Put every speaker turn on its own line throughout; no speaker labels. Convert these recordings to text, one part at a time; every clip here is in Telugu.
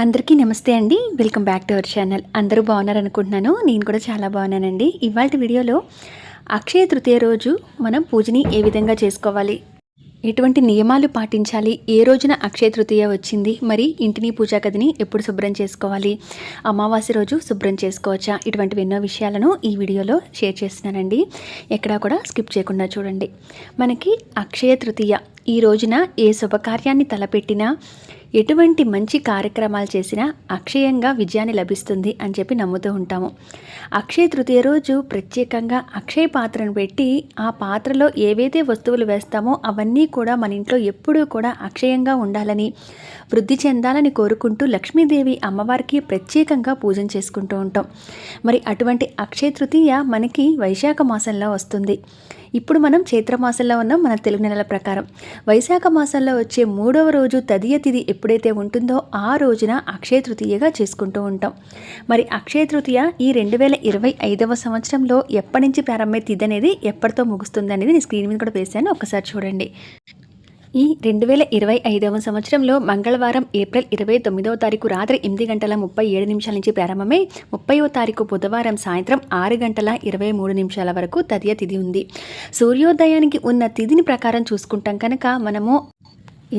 అందరికీ నమస్తే అండి. Welcome back to our channel. అందరూ బాగున్నారనుకుంటున్నాను. నేను కూడా చాలా బాగున్నానండి. ఇవాల్టి వీడియోలో అక్షయ తృతీయ రోజు మనం పూజని ఏ విధంగా చేసుకోవాలి, ఎటువంటి నియమాలు పాటించాలి, ఏ రోజున అక్షయ తృతీయ వచ్చింది, మరి ఇంటిని పూజా గదిని ఎప్పుడు శుభ్రం చేసుకోవాలి, అమావాస్య రోజు శుభ్రం చేసుకోవచ్చా, ఇటువంటివి ఎన్నో విషయాలను ఈ వీడియోలో షేర్ చేస్తున్నానండి. ఎక్కడా కూడా స్కిప్ చేయకుండా చూడండి. మనకి అక్షయ తృతీయ ఈ రోజున ఏ శుభకార్యాన్ని తలపెట్టినా, ఎటువంటి మంచి కార్యక్రమాలు చేసినా అక్షయంగా విజయాన్ని లభిస్తుంది అని చెప్పి నమ్ముతూ ఉంటాము. అక్షయ తృతీయ రోజు ప్రత్యేకంగా అక్షయ పాత్రను పెట్టి ఆ పాత్రలో ఏవైతే వస్తువులు వేస్తామో అవన్నీ కూడా మన ఇంట్లో ఎప్పుడూ కూడా అక్షయంగా ఉండాలని, వృద్ధి చెందాలని కోరుకుంటూ లక్ష్మీదేవి అమ్మవారికి ప్రత్యేకంగా పూజన చేసుకుంటూ ఉంటాం. మరి అటువంటి అక్షయ తృతీయ మనకి వైశాఖ మాసంలో వస్తుంది. ఇప్పుడు మనం చైత్రమాసంలో ఉన్నాం. మన తెలుగు నెలల ప్రకారం వైశాఖ మాసంలో వచ్చే 3వ రోజు తదియ తిథి ఎప్పుడైతే ఉంటుందో ఆ రోజున అక్షయ తృతీయగా చేసుకుంటూ ఉంటాం. మరి అక్షయ తృతీయ ఈ 2025వ సంవత్సరంలో ఎప్పటి నుంచి ప్రారంభమయ్యే తిథి అనేది ఎప్పటితో ముగుస్తుంది అనేది నేను స్క్రీన్ మీద కూడా వేశాను, ఒక్కసారి చూడండి. ఈ 2025వ సంవత్సరంలో మంగళవారం ఏప్రిల్ 29వ తారీఖు రాత్రి 8:37 నుంచి ప్రారంభమై 30వ తారీఖు బుధవారం సాయంత్రం 6:23 వరకు తదియ తిథి ఉంది. సూర్యోదయానికి ఉన్న తిథిని ప్రకారం చూసుకుంటాం కనుక మనము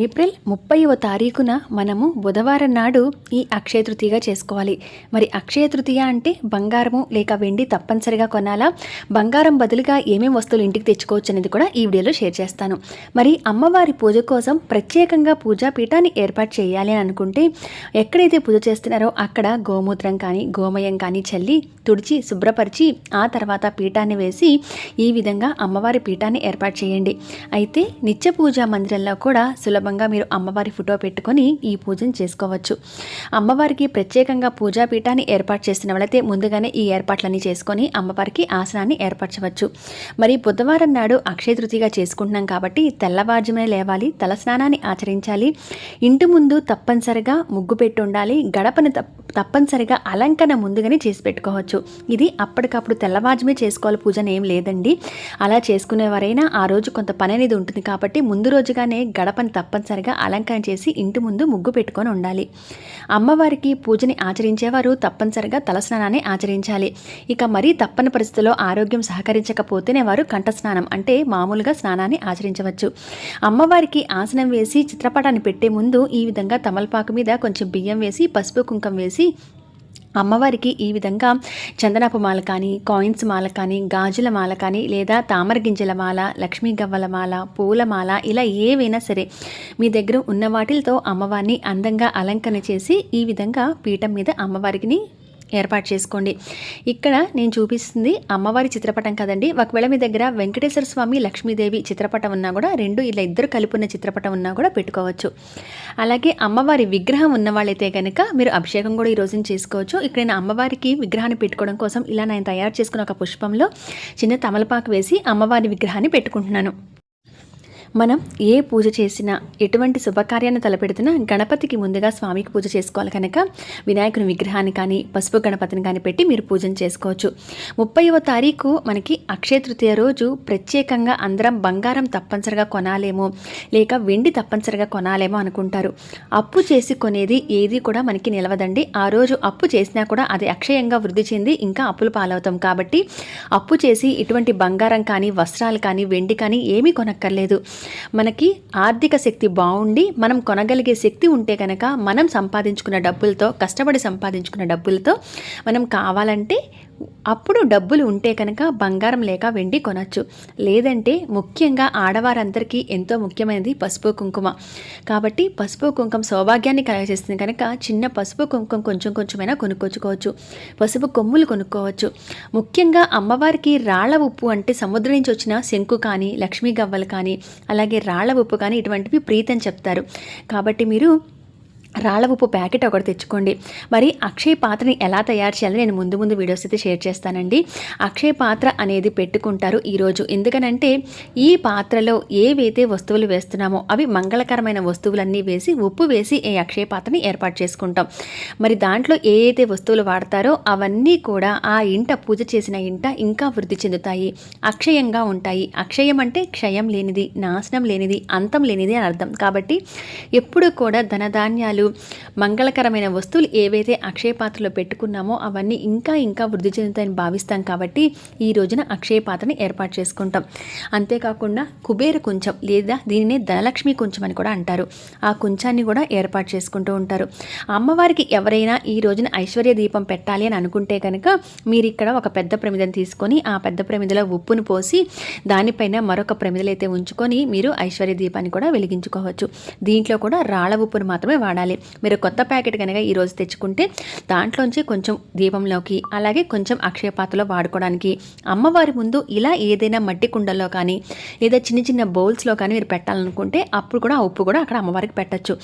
ఏప్రిల్ 30వ తారీఖున మనము బుధవారం నాడు ఈ అక్షయ తృతీయగా చేసుకోవాలి. మరి అక్షయ తృతీయ అంటే బంగారము లేక వెండి తప్పనిసరిగా కొనాలా, బంగారం బదులుగా ఏమేమి వస్తువులు ఇంటికి తెచ్చుకోవచ్చు అనేది కూడా ఈ వీడియోలో షేర్ చేస్తాను. మరి అమ్మవారి పూజ కోసం ప్రత్యేకంగా పూజా పీఠాన్ని ఏర్పాటు చేయాలి అని అనుకుంటే ఎక్కడైతే పూజ చేస్తున్నారో అక్కడ గోమూత్రం కానీ గోమయం కానీ చల్లి తుడిచి శుభ్రపరిచి ఆ తర్వాత పీఠాన్ని వేసి ఈ విధంగా అమ్మవారి పీఠాన్ని ఏర్పాటు చేయండి. అయితే నిత్య పూజా మందిరంలో కూడా సులభంగా మీరు అమ్మవారి ఫోటో పెట్టుకొని ఈ పూజను చేసుకోవచ్చు. అమ్మవారికి ప్రత్యేకంగా పూజా పీఠాన్ని ఏర్పాటు చేసిన వాళ్ళైతే ముందుగానే ఈ ఏర్పాట్లన్నీ చేసుకొని అమ్మవారికి ఆసనాన్ని ఏర్పరచవచ్చు. మరి బుధవారం నాడు అక్షయ తృతీయగా చేసుకుంటున్నాం కాబట్టి తెల్లవారుజామునే లేవాలి, తల స్నానాన్ని ఆచరించాలి, ఇంటి ముందు తప్పనిసరిగా ముగ్గు పెట్టి ఉండాలి, గడపని తప్పనిసరిగా అలంకరణ ముందుగానే చేసి పెట్టుకోవచ్చు. ఇది అప్పటికప్పుడు తెల్లవారుజామునే చేసుకోవాలి పూజను ఏం లేదండి. అలా చేసుకునేవారైనా ఆ రోజు కొంత పని అనేది ఉంటుంది కాబట్టి ముందు రోజుగానే గడపని తప్పనిసరిగా అలంకరణ చేసి ఇంటి ముందు ముగ్గు పెట్టుకొని ఉండాలి. అమ్మవారికి పూజని ఆచరించేవారు తప్పనిసరిగా తలస్నానాన్ని ఆచరించాలి. ఇక మరీ తప్పని పరిస్థితుల్లో ఆరోగ్యం సహకరించకపోతేనే వారు కంఠస్నానం అంటే మామూలుగా స్నానాన్ని ఆచరించవచ్చు. అమ్మవారికి ఆసనం వేసి చిత్రపటాన్ని పెట్టే ముందు ఈ విధంగా తమలపాకు మీద కొంచెం బియ్యం వేసి పసుపు కుంకం వేసి అమ్మవారికి ఈ విధంగా చందనపు మాల కానీ, కాయిన్స్ మాల కానీ, గాజుల మాల కానీ, లేదా తామర గింజల మాల, లక్ష్మీ గవ్వల మాల, పూల మాల, ఇలా ఏవైనా సరే మీ దగ్గర ఉన్న వాటితో అమ్మవారిని అందంగా అలంకరణ చేసి ఈ విధంగా పీఠం మీద అమ్మవారికి ఏర్పాటు చేసుకోండి. ఇక్కడ నేను చూపిస్తుంది అమ్మవారి చిత్రపటం కదండి. ఒకవేళ మీ దగ్గర వెంకటేశ్వర స్వామి, లక్ష్మీదేవి చిత్రపటం ఉన్నా కూడా ఇలా ఇద్దరు కలిపి ఉన్న చిత్రపటం ఉన్నా కూడా పెట్టుకోవచ్చు. అలాగే అమ్మవారి విగ్రహం ఉన్న వాళ్ళైతే కనుక మీరు అభిషేకం కూడా ఈ రోజున చేసుకోవచ్చు. ఇక్కడ నేను అమ్మవారికి విగ్రహాన్ని పెట్టుకోవడం కోసం ఇలా నేను తయారు చేసుకున్న ఒక పుష్పంలో చిన్న తమలపాకు వేసి అమ్మవారి విగ్రహాన్ని పెట్టుకుంటున్నాను. మనం ఏ పూజ చేసినా, ఎటువంటి శుభకార్యాన్ని తలపెడుతున్నా గణపతికి ముందుగా స్వామికి పూజ చేసుకోవాలి కనుక వినాయకుని విగ్రహాన్ని కానీ పసుపు గణపతిని కానీ పెట్టి మీరు పూజన చేసుకోవచ్చు. 30వ తారీఖు మనకి అక్షయ తృతీయ రోజు ప్రత్యేకంగా అందరం బంగారం తప్పనిసరిగా కొనాలేమో లేక వెండి తప్పనిసరిగా కొనాలేమో అనుకుంటారు. అప్పు చేసి కొనేది ఏది కూడా మనకి నిలవదండి. ఆ రోజు అప్పు చేసినా కూడా అది అక్షయంగా వృద్ధి చెంది ఇంకా అప్పులు పాలవుతాం. కాబట్టి అప్పు చేసి ఇటువంటి బంగారం కానీ వస్త్రాలు కానీ వెండి కానీ ఏమీ కొనక్కర్లేదు. మనకి ఆర్థిక శక్తి బాగుండి మనం కొనగలిగే శక్తి ఉంటే కనుక మనం సంపాదించుకున్న డబ్బులతో, కష్టపడి సంపాదించుకున్న డబ్బులతో మనం కావాలంటే అప్పుడు డబ్బులు ఉంటే కనుక బంగారం లేక వెండి కొనచ్చు. లేదంటే ముఖ్యంగా ఆడవారందరికీ ఎంతో ముఖ్యమైనది పసుపు కుంకుమ. కాబట్టి పసుపు కుంకుమ సౌభాగ్యాన్ని కలగజేస్తుంది కనుక చిన్న పసుపు కుంకుమ కొంచెం కొంచెమైనా కొనుక్కొచ్చుకోవచ్చు. పసుపు కొమ్ములు కొనుక్కోవచ్చు. ముఖ్యంగా అమ్మవారికి రాళ్ల ఉప్పు అంటే సముద్రం నుంచి వచ్చిన శంకు కానీ, లక్ష్మీ గవ్వలు కానీ, అలాగే రాళ్ల ఉప్పు కానీ ఇటువంటివి ప్రీతని చెప్తారు. కాబట్టి మీరు రాళ్ల ఉప్పు ప్యాకెట్ ఒకటి తెచ్చుకోండి. మరి అక్షయ పాత్రని ఎలా తయారు చేయాలో నేను ముందు వీడియోస్ అయితే షేర్ చేస్తానండి. అక్షయ పాత్ర అనేది పెట్టుకుంటారు ఈరోజు. ఎందుకనంటే ఈ పాత్రలో ఏవైతే వస్తువులు వేస్తున్నామో అవి మంగళకరమైన వస్తువులన్నీ వేసి ఉప్పు వేసి ఈ అక్షయ పాత్రని ఏర్పాటు చేసుకుంటాం. మరి దాంట్లో ఏ అయితే వస్తువులు వాడతారో అవన్నీ కూడా ఆ ఇంట పూజ చేసిన ఇంట ఇంకా వృద్ధి చెందుతాయి, అక్షయంగా ఉంటాయి. అక్షయం అంటే క్షయం లేనిది, నాశనం లేనిది, అంతం లేనిది అని అర్థం. కాబట్టి ఎప్పుడు కూడా ధనధాన్యాలు అక్షింతలు, మంగళకరమైన వస్తువులు ఏవైతే అక్షయ పాత్రలో పెట్టుకున్నామో అవన్నీ ఇంకా ఇంకా వృద్ధి చెందుతాయని భావిస్తాం కాబట్టి ఈ రోజున అక్షయ పాత్రని ఏర్పాటు చేసుకుంటాం. అంతేకాకుండా కుబేర కుంచం లేదా దీనినే ధనలక్ష్మి కుంచం అని కూడా అంటారు. ఆ కుంచాన్ని కూడా ఏర్పాటు చేసుకుంటూ ఉంటారు. అమ్మవారికి ఎవరైనా ఈ రోజున ఐశ్వర్య దీపం పెట్టాలి అని అనుకుంటే కనుక మీరు ఇక్కడ ఒక పెద్ద ప్రమిదను తీసుకొని ఆ పెద్ద ప్రమిదలో ఉప్పును పోసి దానిపైన మరొక ప్రమిదలు అయితే ఉంచుకొని మీరు ఐశ్వర్య దీపాన్ని కూడా వెలిగించుకోవచ్చు. దీంట్లో కూడా రాళ్ళ ఉప్పును మాత్రమే వాడాలి. మీరు కొత్త ప్యాకెట్ కనుక ఈరోజు తెచ్చుకుంటే దాంట్లోంచి కొంచెం దీపంలోకి అలాగే కొంచెం అక్షయ పాత్రలో వాడుకోవడానికి, అమ్మవారి ముందు ఇలా ఏదైనా మట్టి కుండల్లో కానీ లేదా చిన్న చిన్న బౌల్స్లో కానీ మీరు పెట్టాలనుకుంటే అప్పుడు కూడా ఆ ఉప్పు కూడా అక్కడ అమ్మవారికి పెట్టచ్చు.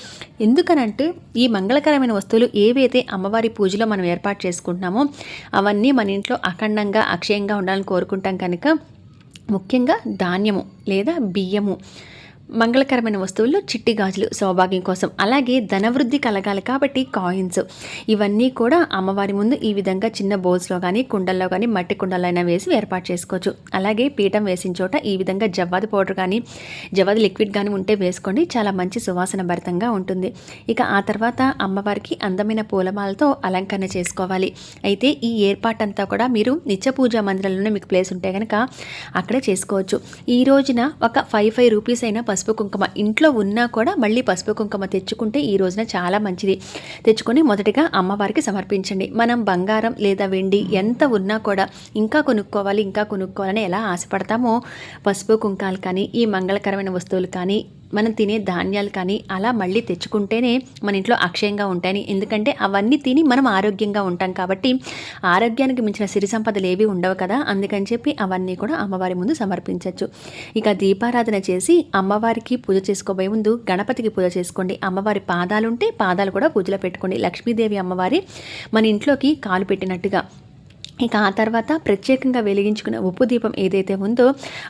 ఎందుకనంటే ఈ మంగళకరమైన వస్తువులు ఏవైతే అమ్మవారి పూజలో మనం ఏర్పాటు చేసుకుంటున్నామో అవన్నీ మన ఇంట్లో అఖండంగా అక్షయంగా ఉండాలని కోరుకుంటాం కనుక ముఖ్యంగా ధాన్యము లేదా బియ్యము, మంగళకరమైన వస్తువుల్లో చిట్టి గాజులు సౌభాగ్యం కోసం, అలాగే ధనవృద్ధి కలగాలి కాబట్టి కాయిన్స్, ఇవన్నీ కూడా అమ్మవారి ముందు ఈ విధంగా చిన్న బౌల్స్లో కానీ కుండల్లో కానీ మట్టి కుండల్లో అయినా వేసి ఏర్పాటు చేసుకోవచ్చు. అలాగే పీఠం వేసిన చోట ఈ విధంగా జవ్వాది పౌడర్ కానీ జవ్వాది లిక్విడ్ కానీ ఉంటే వేసుకోండి, చాలా మంచి సువాసన భరితంగా ఉంటుంది. ఇక ఆ తర్వాత అమ్మవారికి అందమైన పూలమాలతో అలంకరణ చేసుకోవాలి. అయితే ఈ ఏర్పాటంతా కూడా మీరు నిత్య పూజా మందిరంలోనే మీకు ప్లేస్ ఉంటే కనుక అక్కడే చేసుకోవచ్చు. ఈ రోజున ఒక 5 రూపీస్ అయినా పసుపు కుంకుమ ఇంట్లో ఉన్నా కూడా మళ్ళీ పసుపు కుంకుమ తెచ్చుకుంటే ఈ రోజున చాలా మంచిది. తెచ్చుకొని మొదటిగా అమ్మవారికి సమర్పించండి. మనం బంగారం లేదా వెండి ఎంత ఉన్నా కూడా ఇంకా కొనుక్కోవాలని ఎలా ఆశపడతామో పసుపు కుంకాలు కానీ ఈ మంగళకరమైన వస్తువులు కానీ మనం తినే ధాన్యాలు కానీ అలా మళ్ళీ తెచ్చుకుంటేనే మన ఇంట్లో అక్షయంగా ఉంటాయని. ఎందుకంటే అవన్నీ తిని మనం ఆరోగ్యంగా ఉంటాం కాబట్టి ఆరోగ్యానికి మించిన సిరి సంపదలు ఏవి ఉండవు కదా, అందుకని చెప్పి అవన్నీ కూడా అమ్మవారి ముందు సమర్పించవచ్చు. ఇక దీపారాధన చేసి అమ్మవారికి పూజ చేసుకోబోయే ముందు గణపతికి పూజ చేసుకోండి. అమ్మవారి పాదాలు ఉంటే పాదాలు కూడా పూజలో పెట్టుకోండి. లక్ష్మీదేవి అమ్మవారి మన ఇంట్లోకి కాలు పెట్టినట్టుగా. ఇక ఆ తర్వాత ప్రత్యేకంగా వెలిగించుకున్న ఉప్పు దీపం ఏదైతే ఉందో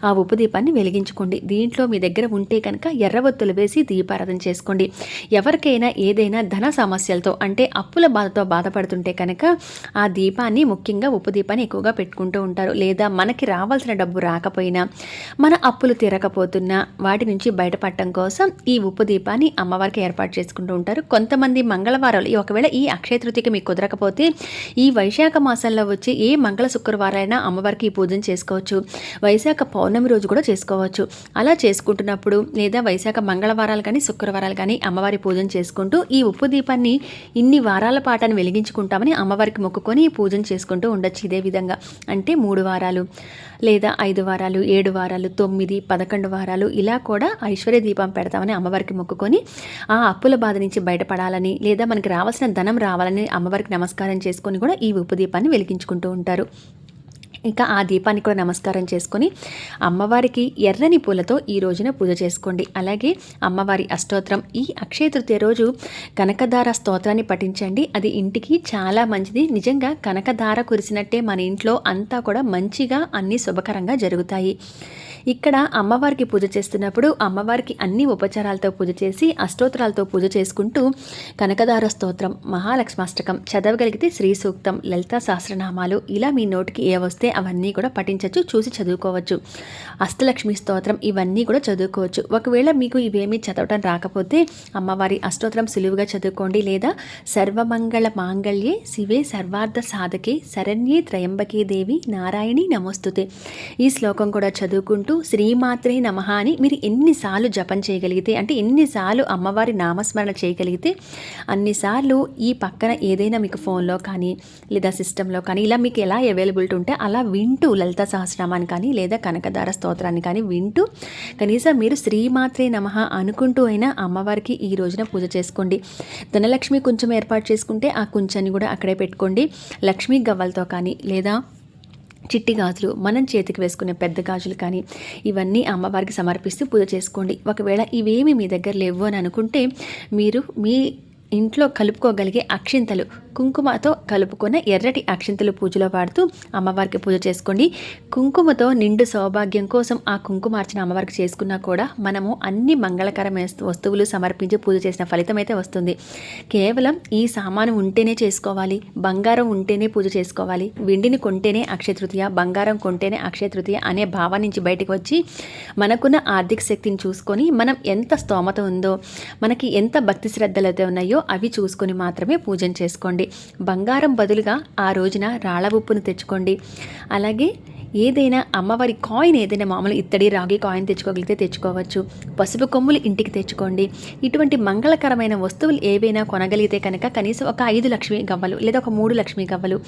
ఆ ఉప్పు దీపాన్ని వెలిగించుకోండి. దీంట్లో మీ దగ్గర ఉంటే కనుక ఎర్రవత్తులు వేసి దీపారాధన చేసుకోండి. ఎవరికైనా ఏదైనా ధన సమస్యలతో అంటే అప్పుల బాధతో బాధపడుతుంటే కనుక ఆ దీపాన్ని ముఖ్యంగా ఉప్పు దీపాన్ని ఎక్కువగా పెట్టుకుంటూ ఉంటారు. లేదా మనకి రావాల్సిన డబ్బు రాకపోయినా మన అప్పులు తీరకపోతున్నా వాటి నుంచి బయటపడటం కోసం ఈ ఉప్పు దీపాన్ని అమ్మవారికి ఏర్పాటు చేసుకుంటూ ఉంటారు. కొంతమంది మంగళవారాలు ఒకవేళ ఈ అక్షయ తృతీయకి మీకు కుదరకపోతే ఈ వైశాఖ మాసంలో వచ్చి ఏ మంగళ శుక్రవారైనా అమ్మవారికి ఈ పూజను చేసుకోవచ్చు. వైశాఖ పౌర్ణమి రోజు కూడా చేసుకోవచ్చు. అలా చేసుకుంటున్నప్పుడు లేదా వైశాఖ మంగళవారాలు కానీ శుక్రవారాలు కానీ అమ్మవారి పూజను చేసుకుంటూ ఈ ఉప్పు దీపాన్ని ఇన్ని వారాల పాటను వెలిగించుకుంటామని అమ్మవారికి మొక్కుకొని ఈ పూజను చేసుకుంటూ ఉండొచ్చు. ఇదే విధంగా అంటే 3 వారాలు లేదా 5 వారాలు 7 వారాలు 9 11 వారాలు ఇలా కూడా ఐశ్వర్య దీపం పెడతామని అమ్మవారికి మొక్కుకొని ఆ అప్పుల బాధ నుంచి బయటపడాలని లేదా మనకి రావాల్సిన ధనం రావాలని అమ్మవారికి నమస్కారం చేసుకొని కూడా ఈ ఉప్పు దీపాన్ని వెలిగించుకుంటూ ఉంటారు. ఇక ఆ దీపాన్ని కూడా నమస్కారం చేసుకొని అమ్మవారికి ఎర్రని పూలతో ఈ రోజున పూజ చేసుకోండి. అలాగే అమ్మవారి అష్టోత్తరం ఈ అక్షయ తృతీయ రోజు కనకధార స్తోత్రాన్ని పఠించండి. అది ఇంటికి చాలా మంచిది. నిజంగా కనకధార కురిసినట్టే మన ఇంట్లో అంతా కూడా మంచిగా అన్ని శుభకరంగా జరుగుతాయి. ఇక్కడ అమ్మవారికి పూజ చేస్తున్నప్పుడు అమ్మవారికి అన్ని ఉపచారాలతో పూజ చేసి అష్టోత్తరాలతో పూజ చేసుకుంటూ కనకధార స్తోత్రం, మహాలక్ష్మాష్టకం చదవగలిగితే శ్రీ సూక్తం, లలితా సహస్రనామాలు ఇలా మీ నోటికి ఏ వస్తే అవన్నీ కూడా పఠించవచ్చు, చూసి చదువుకోవచ్చు. అష్టలక్ష్మి స్తోత్రం ఇవన్నీ కూడా చదువుకోవచ్చు. ఒకవేళ మీకు ఇవేమీ చదవటం రాకపోతే అమ్మవారి అష్టోత్తరం సులువుగా చదువుకోండి. లేదా సర్వమంగళ మాంగళ్యే శివే సర్వార్థ సాధకే శరణ్యే త్రయంబకే దేవి నారాయణి నమోస్తుతే ఈ శ్లోకం కూడా చదువుకుంటూ శ్రీమాత్రే నమః అని మీరు ఎన్నిసార్లు జపం చేయగలిగితే అంటే ఎన్నిసార్లు అమ్మవారి నామస్మరణ చేయగలిగితే అన్నిసార్లు ఈ పక్కన ఏదైనా మీకు ఫోన్లో కానీ లేదా సిస్టంలో కానీ ఇలా మీకు ఎలా అవైలబిలిటీ ఉంటే అలా వింటూ లలితా సహస్రనామాన్ని కానీ లేదా కనకధార స్తోత్రాన్ని కానీ వింటూ కనీసం మీరు శ్రీమాత్రే నమః అనుకుంటూ అయినా అమ్మవారికి ఈ రోజున పూజ చేసుకోండి. ధనలక్ష్మి కొంచెం ఏర్పాటు చేసుకుంటే ఆ కొంచెన్ని కూడా అక్కడే పెట్టుకోండి. లక్ష్మీ గవ్వలతో కానీ లేదా చిట్టి గాజులు మనం చేతికి వేసుకునే పెద్ద గాజులు కానీ ఇవన్నీ అమ్మవారికి సమర్పిస్తూ పూజ చేసుకోండి. ఒకవేళ ఇవేమి మీ దగ్గర లేవు అని అనుకుంటే మీరు మీ ఇంట్లో కలుపుకోగలిగే అక్షింతలు కుంకుమతో కలుపుకున్న ఎర్రటి అక్షింతలు పూజలో వాడుతూ అమ్మవారికి పూజ చేసుకోండి. కుంకుమతో నిండు సౌభాగ్యం కోసం ఆ కుంకుమార్చన అమ్మవారికి చేసుకున్నా కూడా మనము అన్ని మంగళకరమైన వస్తువులు సమర్పించి పూజ చేసిన ఫలితం అయితే వస్తుంది. కేవలం ఈ సామాను ఉంటేనే చేసుకోవాలి, బంగారం ఉంటేనే పూజ చేసుకోవాలి, వెండిని కొంటేనే అక్షయ తృతీయ, బంగారం కొంటేనే అక్షయ తృతీయ అనే భావం నుంచి బయటకు వచ్చి మనకున్న ఆర్థిక శక్తిని చూసుకొని మనం ఎంత స్తోమత ఉందో మనకి ఎంత భక్తి శ్రద్ధలు అయితే ఉన్నాయో ఉన్నాయో అవి చూసుకొని మాత్రమే పూజన చేసుకోండి. బంగారం బదులుగా ఆ రోజున రాళ్ళ ఉప్పును తెచ్చుకోండి. అలాగే ఏదైనా అమ్మవారి కాయిన్ ఏదైనా మామూలు ఇత్తడి రాగి కాయిన్ తెచ్చుకోగలిగితే తెచ్చుకోవచ్చు. పసుపు కొమ్ములు ఇంటికి తెచ్చుకోండి. ఇటువంటి మంగళకరమైన వస్తువులు ఏవైనా కొనగలిగితే కనుక కనీసం ఒక 5 లక్ష్మీ గవ్వలు లేదా ఒక 3 లక్ష్మీ గవ్వలు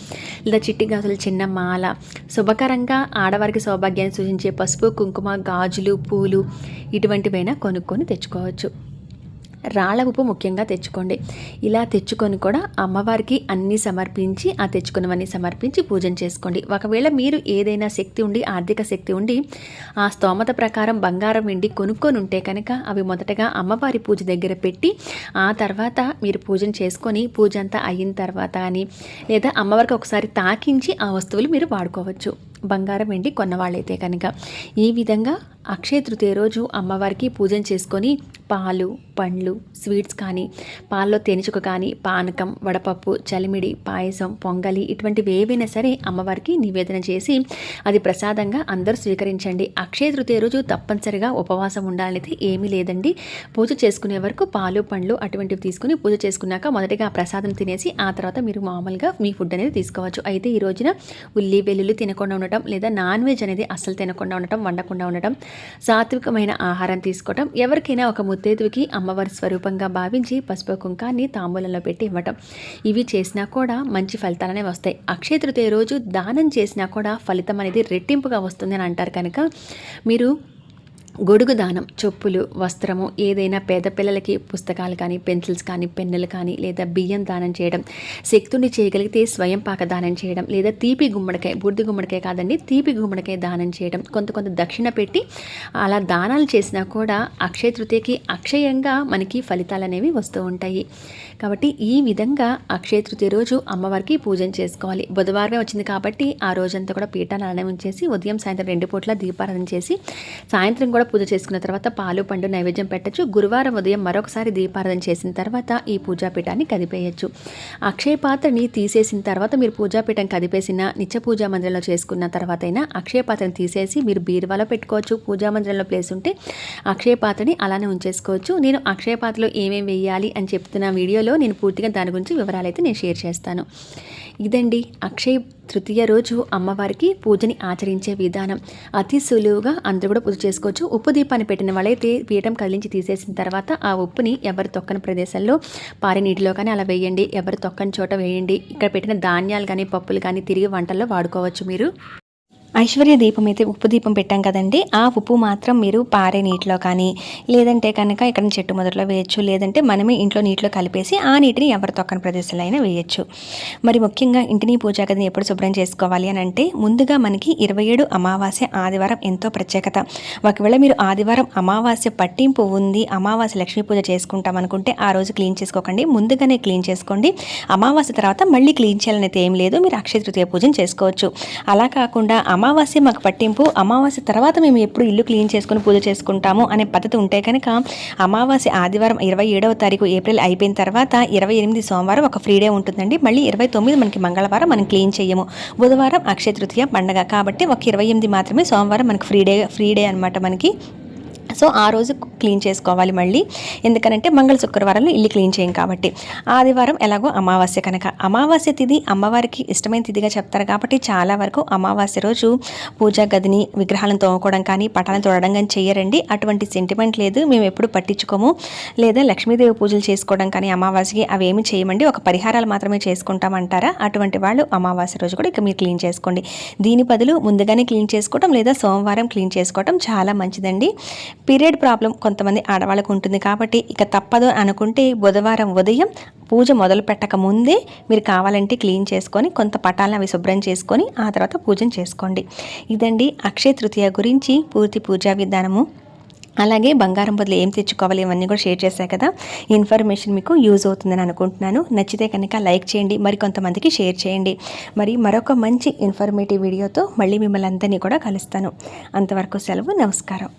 లేదా చిట్టి గాజులు చిన్న మాల, శుభకరంగా ఆడవారికి సౌభాగ్యాన్ని సూచించే పసుపు కుంకుమ గాజులు పూలు ఇటువంటివైనా కొనుక్కొని తెచ్చుకోవచ్చు. రాళ్ళ ఉప్పు ముఖ్యంగా తెచ్చుకోండి. ఇలా తెచ్చుకొని కూడా అమ్మవారికి అన్నీ సమర్పించి ఆ తెచ్చుకున్నవన్నీ సమర్పించి పూజన చేసుకోండి. ఒకవేళ మీరు ఏదైనా శక్తి ఉండి ఆర్థిక శక్తి ఉండి ఆ స్తోమత ప్రకారం బంగారం వెండి కొనుక్కొని ఉంటే కనుక అవి మొదటగా అమ్మవారి పూజ దగ్గర పెట్టి ఆ తర్వాత మీరు పూజన చేసుకొని పూజ అంతా అయిన తర్వాత అని లేదా అమ్మవారికి ఒకసారి తాకించి ఆ వస్తువులు మీరు వాడుకోవచ్చు. బంగారం వెండి కొన్నవాళ్ళైతే కనుక ఈ విధంగా అక్షయ తృతీయ రోజు అమ్మవారికి పూజన చేసుకొని పాలు పండ్లు స్వీట్స్ కానీ పాల్లో తేనెచుక కానీ పానకం వడపప్పు చలిమిడి పాయసం పొంగలి ఇటువంటివి ఏవైనా సరే అమ్మవారికి నివేదన చేసి అది ప్రసాదంగా అందరూ స్వీకరించండి. అక్షయ తృతీయ రోజు తప్పనిసరిగా ఉపవాసం ఉండాలనేది ఏమీ లేదండి. పూజ చేసుకునే వరకు పాలు పండ్లు అటువంటివి తీసుకుని పూజ చేసుకున్నాక మొదటిగా ఆ ప్రసాదం తినేసి ఆ తర్వాత మీరు మామూలుగా మీ ఫుడ్ అనేది తీసుకోవచ్చు. అయితే ఈ రోజున ఉల్లి వెల్లుల్లి తినకుండా ఉండటం లేదా నాన్ వెజ్ అనేది అస్సలు తినకుండా ఉండటం వండకుండా ఉండటం సాత్వికమైన ఆహారం తీసుకోవటం ఎవరికైనా ఒక ముత్తైదువుకి అమ్మవారి స్వరూపంగా భావించి పసుపు కుంకాన్ని తాంబూలంలో పెట్టి ఇవ్వటం ఇవి చేసినా కూడా మంచి ఫలితాలనే వస్తాయి. అక్షయ తృతీయ రోజు దానం చేసినా కూడా ఫలితం అనేది రెట్టింపుగా వస్తుంది అని అంటారు కనుక మీరు గొడుగు దానం చెప్పులు వస్త్రము ఏదైనా పేద పిల్లలకి పుస్తకాలు కానీ పెన్సిల్స్ కానీ పెన్నులు కానీ లేదా బియ్యం దానం చేయడం శక్తుని చేయగలిగితే స్వయం పాక దానం చేయడం లేదా తీపి గుమ్మడికాయ బూడిద గుమ్మడికాయ కాదండి తీపి గుమ్మడికాయ దానం చేయడం కొంత దక్షిణ పెట్టి అలా దానాలు చేసినా కూడా అక్షయ తృతీయకి అక్షయంగా మనకి ఫలితాలు అనేవి వస్తూ ఉంటాయి. కాబట్టి ఈ విధంగా అక్షయ తృతీయ రోజు అమ్మవారికి పూజన చేసుకోవాలి. బుధవారమే వచ్చింది కాబట్టి ఆ రోజంతా కూడా పీఠాన్ని అలానే ఉంచేసి ఉదయం సాయంత్రం 2 పూట్ల దీపారాధన చేసి సాయంత్రం కూడా పూజ చేసుకున్న తర్వాత పాలు పండు నైవేద్యం పెట్టచ్చు. గురువారం ఉదయం మరొకసారి దీపారాధన చేసిన తర్వాత ఈ పూజాపీఠాన్ని కదిపేయచ్చు. అక్షయ పాత్రని తీసేసిన తర్వాత మీరు పూజాపీఠం కదిపేసిన నిత్య పూజా మందిరంలో చేసుకున్న తర్వాత అయినా అక్షయ పాత్రను తీసేసి మీరు బీరువాలో పెట్టుకోవచ్చు. పూజా మందిరంలో ప్లేస్ ఉంటే అక్షయ పాత్రని అలానే ఉంచేసుకోవచ్చు. నేను అక్షయ పాత్రలో ఏమేమి వేయాలి అని చెప్తున్న వీడియోలో నేను పూర్తిగా దాని గురించి వివరాలు అయితే నేను షేర్ చేస్తాను. ఇదండి అక్షయ తృతీయ రోజు అమ్మవారికి పూజని ఆచరించే విధానం. అతి సులువుగా అందరూ కూడా పూజ చేసుకోవచ్చు. ఉప్పు దీపాన్ని పెట్టిన వాళ్ళైతే పీఠం కదిలించి తీసేసిన తర్వాత ఆ ఉప్పుని ఎవరు తొక్కని ప్రదేశంలో పారే నీటిలో కానీ అలా వేయండి. ఎవరు తొక్కని చోట వేయండి. ఇక్కడ పెట్టిన ధాన్యాలు కానీ పప్పులు కానీ తిరిగి వంటల్లో వాడుకోవచ్చు. మీరు ఐశ్వర్య దీపం అయితే ఉప్పు దీపం పెట్టాం కదండి ఆ ఉప్పు మాత్రం మీరు పారే నీటిలో కానీ లేదంటే కనుక ఇక్కడ చెట్టు మొదట్లో వేయచ్చు. లేదంటే మనమే ఇంట్లో నీటిలో కలిపేసి ఆ నీటిని ఎవరి తొక్కని ప్రదేశాల్లో అయినా వేయచ్చు. మరి ముఖ్యంగా ఇంటిని పూజా గదిని ఎప్పుడు శుభ్రం చేసుకోవాలి అని అంటే ముందుగా మనకి 27 అమావాస్య ఆదివారం ఎంతో ప్రత్యేకత. ఒకవేళ మీరు ఆదివారం అమావాస్య పట్టింపు ఉంది అమావాస్య లక్ష్మీ పూజ చేసుకుంటాం అనుకుంటే ఆ రోజు క్లీన్ చేసుకోకండి. ముందుగానే క్లీన్ చేసుకోండి. అమావాస్య తర్వాత మళ్ళీ క్లీన్ చేయాలనేది ఏం లేదు. మీరు అక్షయ తృతీయ పూజను చేసుకోవచ్చు. అలా కాకుండా అమావాస్య మాకు పట్టింపు అమావాస్య తర్వాత మేము ఎప్పుడు ఇల్లు క్లీన్ చేసుకుని పూజ చేసుకుంటాము అనే పద్ధతి ఉంటే కనుక అమావాస్య ఆదివారం 27వ తారీఖు ఏప్రిల్ అయిపోయిన తర్వాత 28 సోమవారం ఒక ఫ్రీ డే ఉంటుందండి. మళ్ళీ 29 మనకి మంగళవారం మనం క్లీన్ చేయము. బుధవారం అక్షయ తృతీయ పండగ కాబట్టి ఒక 28 మాత్రమే సోమవారం మనకి ఫ్రీ డే అనమాట మనకి. సో ఆ రోజు క్లీన్ చేసుకోవాలి మళ్ళీ. ఎందుకనంటే మంగళ శుక్రవారంలో ఇల్లు క్లీన్ చేయం కాబట్టి. ఆదివారం ఎలాగో అమావాస్య కనుక అమావాస్య తిథి అమ్మవారికి ఇష్టమైన తిథిగా చెప్తారు కాబట్టి చాలా వరకు అమావాస్య రోజు పూజా గదిని విగ్రహాలను తోముకోవడం కానీ పటాలను తోడడం కానీ చేయరండి. అటువంటి సెంటిమెంట్ లేదు. మేము ఎప్పుడు పట్టించుకోము. లేదా లక్ష్మీదేవి పూజలు చేసుకోవడం కానీ అమావాస్యకి అవేమి చేయమండి. ఒక పరిహారాలు మాత్రమే చేసుకుంటామంటారా అటువంటి వాళ్ళు అమావాస్య రోజు కూడా ఇక మీరు క్లీన్ చేసుకోండి. దీని బదులు ముందుగానే క్లీన్ చేసుకోవడం లేదా సోమవారం క్లీన్ చేసుకోవడం చాలా మంచిదండి. పీరియడ్ ప్రాబ్లం కొంతమంది ఆడవాళ్ళకు ఉంటుంది కాబట్టి ఇక తప్పదు అనుకుంటే బుధవారం ఉదయం పూజ మొదలు పెట్టక ముందే మీరు కావాలంటే క్లీన్ చేసుకొని కొంత పటాలను అవి శుభ్రం చేసుకొని ఆ తర్వాత పూజను చేసుకోండి. ఇదండి అక్షయ తృతీయ గురించి పూర్తి పూజా విధానము. అలాగే బంగారం బదులు ఏం తెచ్చుకోవాలి ఇవన్నీ కూడా షేర్ చేశాను కదా. ఇన్ఫర్మేషన్ మీకు యూజ్ అవుతుందని అనుకుంటున్నాను. నచ్చితే కనుక లైక్ చేయండి, మరి కొంతమందికి షేర్ చేయండి. మరి మరొక మంచి ఇన్ఫర్మేటివ్ వీడియోతో మళ్ళీ మిమ్మల్ని అందరినీ కూడా కలుస్తాను. అంతవరకు సెలవు. నమస్కారం.